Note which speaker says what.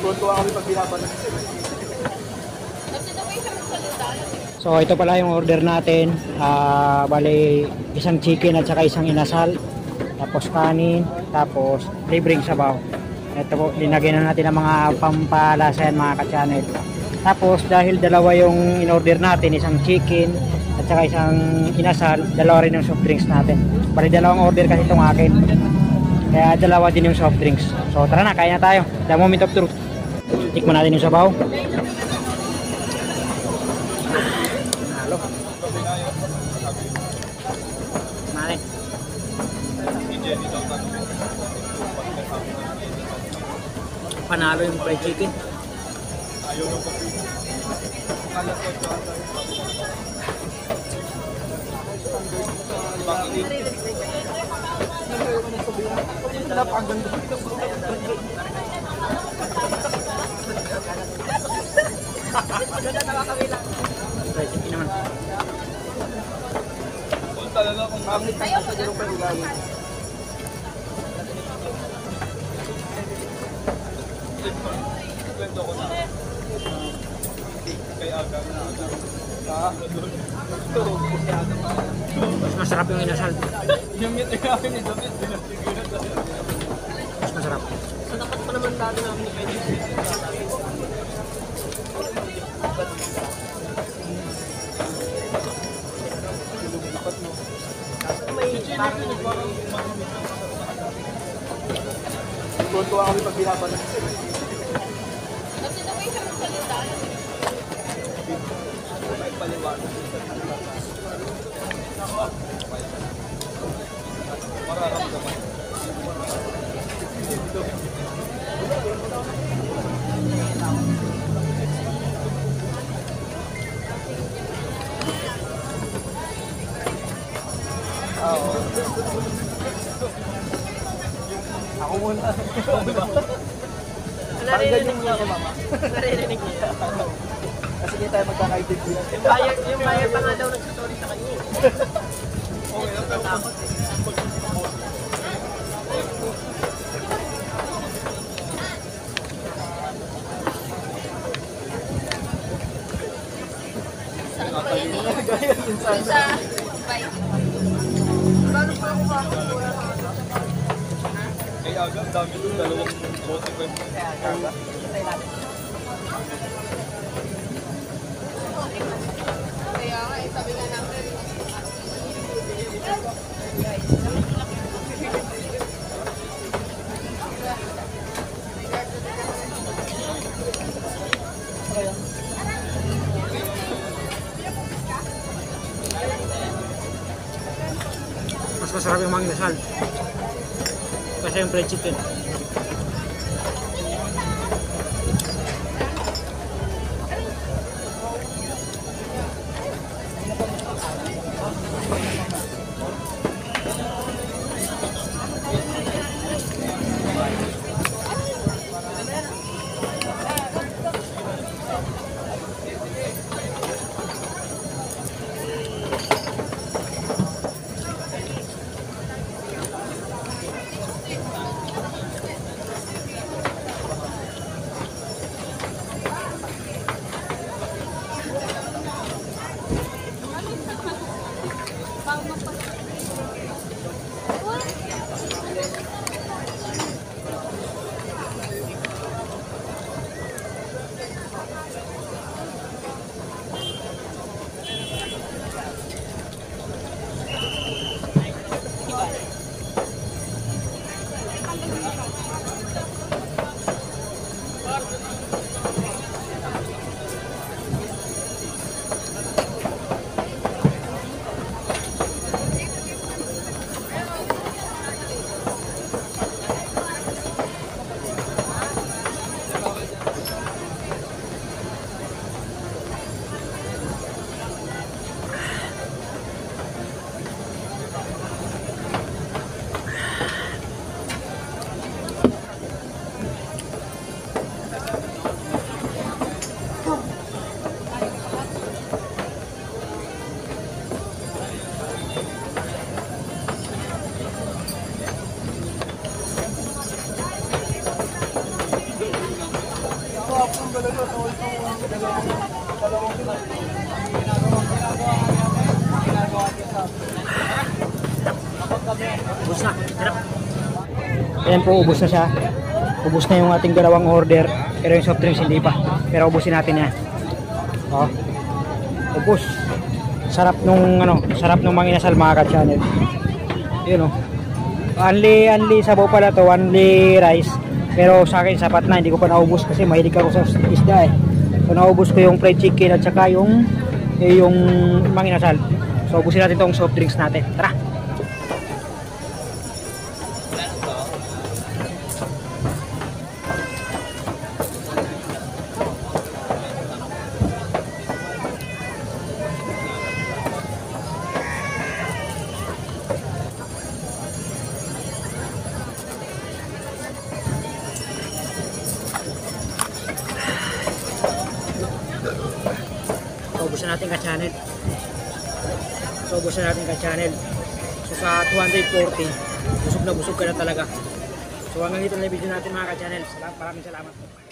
Speaker 1: Tuwa kami pag binabalan.
Speaker 2: So ito pala yung order natin. Bali isang chicken at saka isang inasal. Tapos kanin, tapos libreng sabaw. Ito po, linagyan na natin ang mga pampalasa yan mga ka-channel. Tapos dahil dalawa yung in-order natin, isang chicken at saka isang inasal, dalawa rin yung soft drinks natin. Bali dalawang order kasi itong akin. Kaya dalawa din yung soft drinks. So tara na, kain na tayo. The moment of truth. Tikman natin yung sabaw. Halo. Mare. Panalo yung fried chicken. Fried chicken naman.
Speaker 1: Talaga kung pangit na sa ganun pa ugali. Kwento ko na. Kaya aga na aga.
Speaker 2: Mas masarap yung inasal.
Speaker 1: Yung ngiti namin ni David,
Speaker 2: Mas masarap.
Speaker 1: so dapat pa naman dati namin ni Pedro. Tuwa kami pag binabalan. Ako muna.
Speaker 3: Naririnig niya ako, mama. Naririnig niya.
Speaker 1: Kasi hindi tayo magkakaibigan.
Speaker 3: Yung buyer pa nga daw nagsasorry sa kanya.
Speaker 1: Okay, natakot eh.
Speaker 3: Sa bike. Paano pa ako makakuha?
Speaker 1: Ay, aga, dami doon. Dalawang bote ko yung aga.
Speaker 3: Kaya nga, sabi nga namin.
Speaker 2: Mas masarap yung mga inasal. Kasi yung fried chicken. Ubus na. Sarap. Ayan po, ubus na siya. Ubus na yung ating dalawang order. Pero yung soft drinks hindi pa. Pero ubusin natin yan. Oh. Ubus. Sarap nung sarap nung mga inasal mga ka-channel. Yun oh. Only sabaw pala to, only rice. Pero sa akin sapat na, hindi ko pa naubos kasi mahilig ako sa isda eh. So naubos ko yung fried chicken at saka yung mga inasal. So ubusin natin tong soft drinks natin. Tara. Ubusin natin ka-channel. So ubusin natin ka-channel. So sa 240, busog na busog ka na talaga. So hanggang dito na yung video natin mga ka-channel. Maraming salamat.